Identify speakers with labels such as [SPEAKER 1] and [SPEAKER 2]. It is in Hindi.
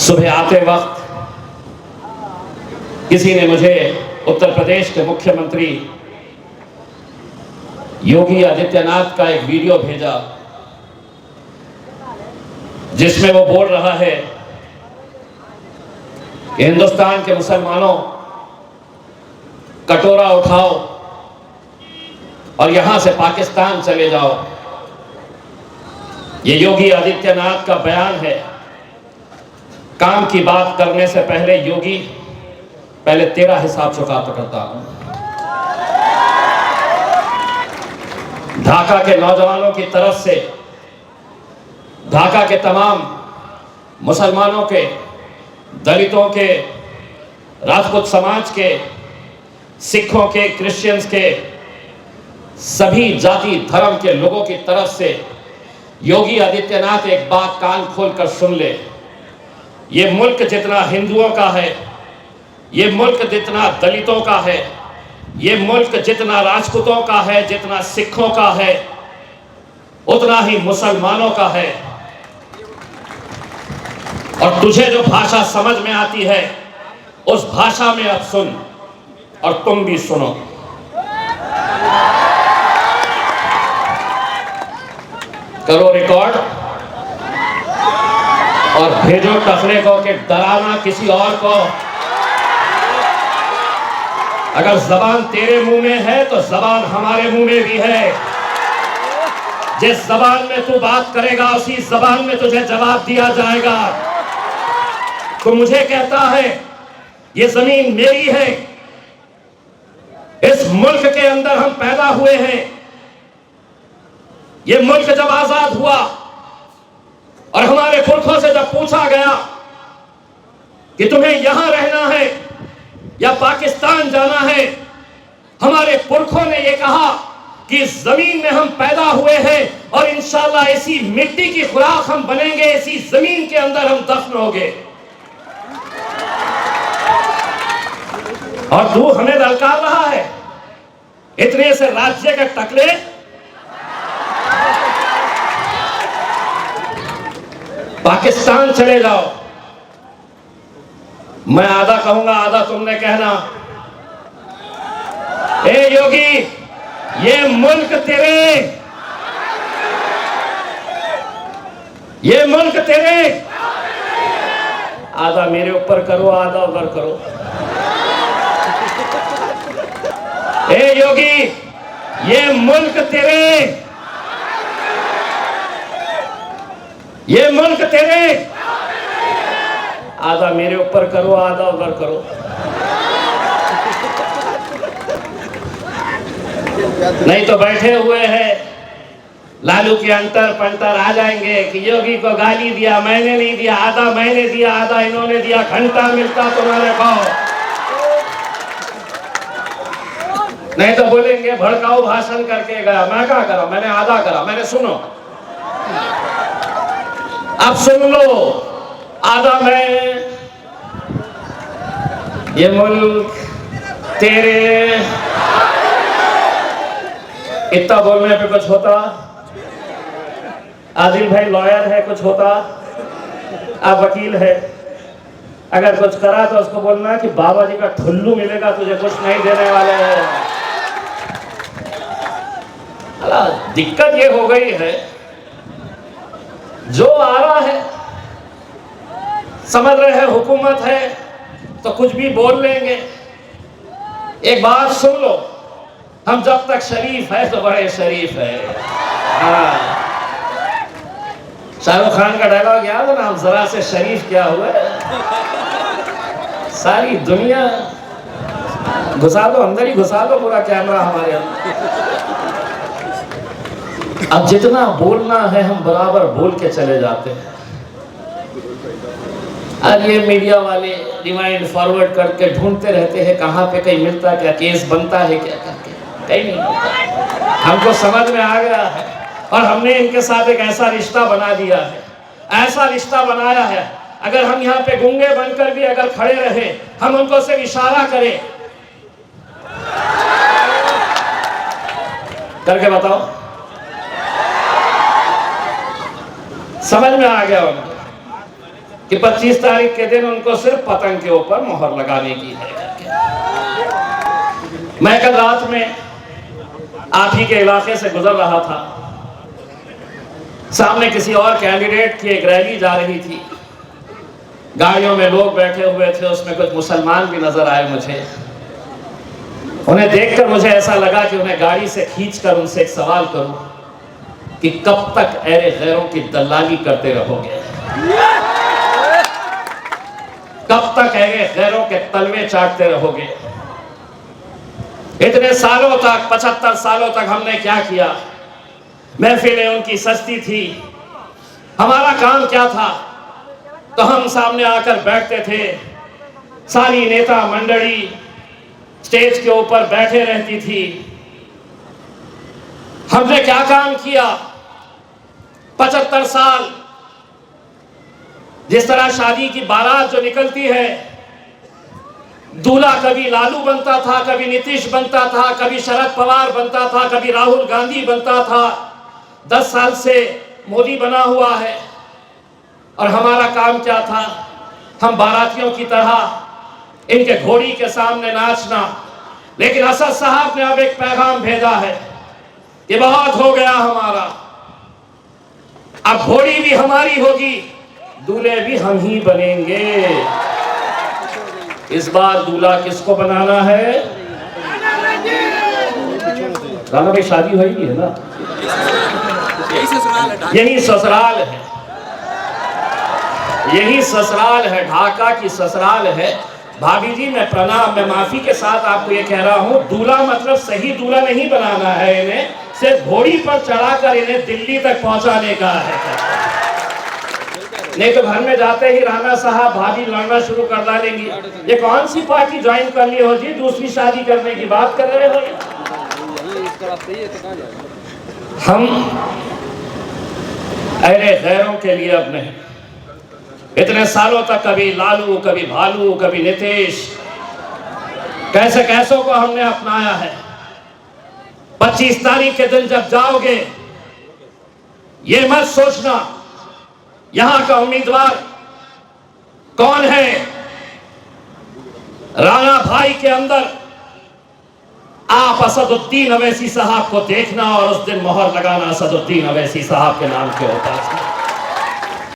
[SPEAKER 1] सुबह आते वक्त किसी ने मुझे उत्तर प्रदेश के मुख्यमंत्री योगी आदित्यनाथ का एक वीडियो भेजा, जिसमें वो बोल रहा है कि हिंदुस्तान के मुसलमानों, कटोरा उठाओ और यहां से पाकिस्तान चले जाओ। ये योगी आदित्यनाथ का बयान है। काम की बात करने से पहले योगी, पहले तेरा हिसाब चुका करता हूं। ढाका के नौजवानों की तरफ से ढाका के तमाम मुसलमानों के, दलितों के, राजपूत समाज के, सिखों के, क्रिश्चियंस के, सभी जाति धर्म के लोगों की तरफ से योगी आदित्यनाथ एक बात कान खोलकर सुन ले। ये मुल्क जितना हिंदुओं का है, ये मुल्क जितना दलितों का है, ये मुल्क जितना राजपूतों का है, जितना सिखों का है, उतना ही मुसलमानों का है। और तुझे जो भाषा समझ में आती है उस भाषा में अब सुन, और तुम भी सुनो। करो रिकॉर्ड और भेजो टकरे को कि डराना किसी और को। अगर जबान तेरे मुंह में है तो जबान हमारे मुंह में भी है। जिस जबान में तू बात करेगा उसी जबान में तुझे जवाब दिया जाएगा। तो मुझे कहता है ये जमीन मेरी है, इस मुल्क के अंदर हम पैदा हुए हैं। ये मुल्क जब आजाद हुआ और हमारे पुरखों से जब पूछा गया कि तुम्हें यहां रहना है या पाकिस्तान जाना है, हमारे पुरखों ने यह कहा कि इस जमीन में हम पैदा हुए हैं और इंशाअल्लाह इसी मिट्टी की खुराक हम बनेंगे, इसी जमीन के अंदर हम दफन होंगे। और तू हमें ललकार रहा है इतने से राज्य के टकले। पाकिस्तान चले जाओ, मैं आधा कहूंगा आधा तुमने कहना। ए योगी, ये मुल्क तेरे, ये मुल्क तेरे। आधा मेरे ऊपर करो, आधा उधर करो। ए योगी, ये मुल्क तेरे, ये मुल्क तेरे। आधा मेरे ऊपर करो, आधा उधर करो। नहीं तो बैठे हुए हैं लालू के अंतर पंतर आ जाएंगे कि योगी को गाली दिया, मैंने नहीं दिया, आधा मैंने दिया, आधा इन्होंने दिया, घंटा मिलता तुम्हारे को। नहीं तो बोलेंगे भड़काऊ भाषण करके गया। मैं क्या करा, मैंने आधा करा। मैंने सुनो, अब सुन लो, आधा मैं। ये मुल्क तेरे। इतना बोलने पे कुछ होता? आदिल भाई लॉयर है, कुछ होता? आप वकील है, अगर कुछ करा तो उसको बोलना कि बाबा जी का ठुल्लू मिलेगा, तुझे कुछ नहीं देने वाले हैं। दिक्कत ये हो गई है, जो आ रहा है समझ रहे हैं हुकूमत है तो कुछ भी बोल लेंगे। एक बात सुन लो, हम जब तक शरीफ है तो बड़े शरीफ है। हाँ, शाहरुख खान का डायलॉग याद है ना, हम जरा से शरीफ क्या हुए, सारी दुनिया घुसा दो, अंदर ही घुसा दो पूरा कैमरा हमारे अंदर। अब जितना बोलना है हम बराबर बोल के चले जाते हैं। और ये मीडिया वाले रिवाइंड फॉरवर्ड करके ढूंढते रहते हैं कहाँ पे कहीं मिलता क्या, केस बनता है क्या करके, कहीं नहीं मिलता। हमको समझ में आ गया है और हमने इनके साथ एक ऐसा रिश्ता बना दिया है, ऐसा रिश्ता बनाया है, अगर हम यहाँ पे गूंगे बनकर भी अगर खड़े रहे, हम उनको सिर्फ इशारा करें करके बताओ, समझ में आ गया उनको कि 25 तारीख के दिन उनको सिर्फ पतंग के ऊपर मोहर लगाने की है करके। मैं कल रात में आप ही के इलाके से गुजर रहा था, सामने किसी और कैंडिडेट की एक रैली जा रही थी, गाड़ियों में लोग बैठे हुए थे, उसमें कुछ मुसलमान भी नजर आए मुझे। उन्हें देखकर मुझे ऐसा लगा कि उन्हें गाड़ी से खींचकर उनसे एक सवाल करूं कि कब तक ऐरे गैरों की दलाली करते रहोगे, कब तक ऐरे गैरों के तलवे चाटते रहोगे। इतने सालों तक, 75 सालों तक हमने क्या किया? महफिलें उनकी सस्ती थी, हमारा काम क्या था? तो हम सामने आकर बैठते थे, सारी नेता मंडली स्टेज के ऊपर बैठे रहती थी। हमने क्या काम किया? 75 साल जिस तरह शादी की बारात जो निकलती है, दूल्हा कभी लालू बनता था, कभी नीतीश बनता था, कभी शरद पवार बनता था, कभी राहुल गांधी बनता था, 10 साल से मोदी बना हुआ है। और हमारा काम क्या था? हम बारातियों की तरह इनके घोड़ी के सामने नाचना। लेकिन असद साहब ने अब एक पैगाम भेजा है कि बहुत हो गया हमारा, अब घोड़ी भी हमारी होगी, दूल्हे भी हम ही बनेंगे। इस बार दूल्हा किसको बनाना है? राना भाई शादी हुई है ना, यही ससुराल है, यही ससुराल है, ढाका की ससुराल है। भाभी जी मैं प्रणाम, मैं माफी के साथ आपको ये कह रहा हूँ, दूल्हा मतलब सही दूल्हा नहीं बनाना है, इन्हें सिर्फ घोड़ी पर चढ़ाकर इन्हें दिल्ली तक पहुंचाने का है। नहीं तो घर में जाते ही राणा साहब भाभी लड़ना शुरू कर डालेंगी, ये कौन सी पार्टी ज्वाइन कर ली हो जी, दूसरी शादी करने की बात कर रहे हो? हम अरे गैरों के लिए अब नहीं, इतने सालों तक कभी लालू, कभी भालू, कभी नीतीश, कैसे कैसों को हमने अपनाया है। 25 तारीख के दिन जब जाओगे, ये मत सोचना यहां का उम्मीदवार कौन है। राणा भाई के अंदर आप असदुद्दीन अवैसी साहब को देखना और उस दिन मोहर लगाना असदुद्दीन अवैसी साहब के नाम के ऊपर।